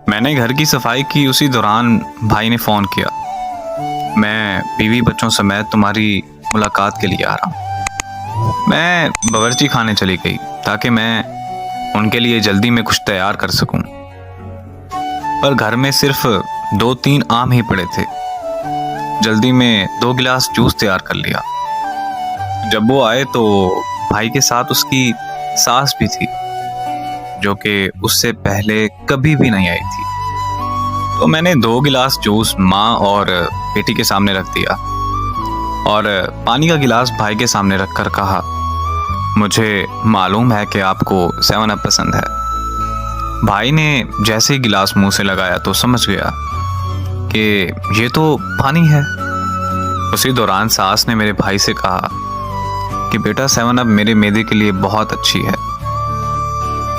मैंने घर की सफाई की, उसी दौरान भाई ने फ़ोन किया। मैं बीवी बच्चों समेत तुम्हारी मुलाकात के लिए आ रहा हूँ। मैं बावर्ची खाने चली गई ताकि मैं उनके लिए जल्दी में कुछ तैयार कर सकूं, पर घर में सिर्फ 2-3 आम ही पड़े थे। जल्दी में 2 गिलास जूस तैयार कर लिया। जब वो आए तो भाई के साथ उसकी सास भी थी, जो कि उससे पहले कभी भी नहीं आई थी। तो मैंने 2 गिलास जूस माँ और बेटी के सामने रख दिया और पानी का गिलास भाई के सामने रखकर कहा, मुझे मालूम है कि आपको 7 अप पसंद है। भाई ने जैसे ही गिलास मुंह से लगाया तो समझ गया कि ये तो पानी है। उसी दौरान सास ने मेरे भाई से कहा कि बेटा 7 अप मेरे मैदे के लिए बहुत अच्छी है,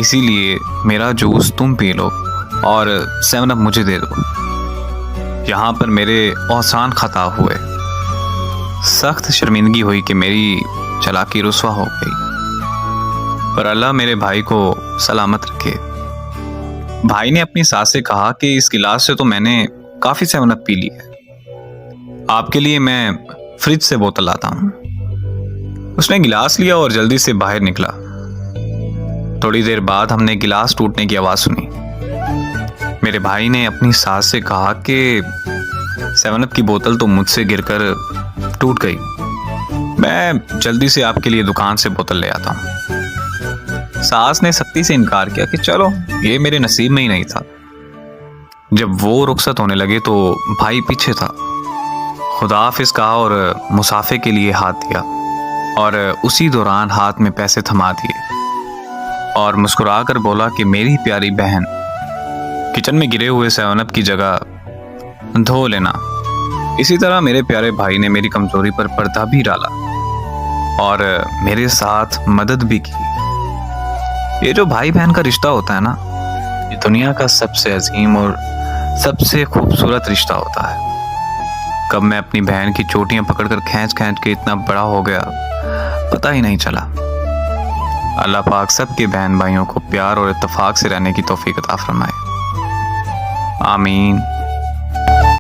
इसीलिए मेरा जूस तुम पी लो और 7 अप मुझे दे दो। यहाँ पर मेरे औसान खता हुए। सख्त शर्मिंदगी हुई कि मेरी चालाकी रुस्वा हो गई, पर अल्लाह मेरे भाई को सलामत रखे। भाई ने अपनी सास से कहा कि इस गिलास से तो मैंने काफी 7 अप पी ली है, आपके लिए मैं फ्रिज से बोतल लाता हूँ। उसने गिलास लिया और जल्दी से बाहर निकला। थोड़ी देर बाद हमने गिलास टूटने की आवाज सुनी। मेरे भाई ने अपनी सास से कहा कि 7 अप की बोतल तो मुझसे गिरकर टूट गई, मैं जल्दी से आपके लिए दुकान से बोतल ले आता हूँ। सास ने सख्ती से इनकार किया कि चलो, ये मेरे नसीब में ही नहीं था। जब वो रुखसत होने लगे तो भाई पीछे था। खुदा हाफिज कहा और मुसाफे के लिए हाथ दिया और उसी दौरान हाथ में पैसे थमा दिए और मुस्कुराकर बोला कि मेरी प्यारी बहन, किचन में गिरे हुए 7 अप की जगह धो लेना। इसी तरह मेरे प्यारे भाई ने मेरी कमजोरी पर पर्दा भी डाला और मेरे साथ मदद भी की। ये जो भाई बहन का रिश्ता होता है ना, ये दुनिया का सबसे अजीम और सबसे खूबसूरत रिश्ता होता है। कब मैं अपनी बहन की चोटियां पकड़कर खींच खींच के इतना बड़ा हो गया, पता ही नहीं चला। अल्लाह पाक सबके बहन भाइयों को प्यार और इत्तेफाक से रहने की तौफीक अता फरमाए। आमीन।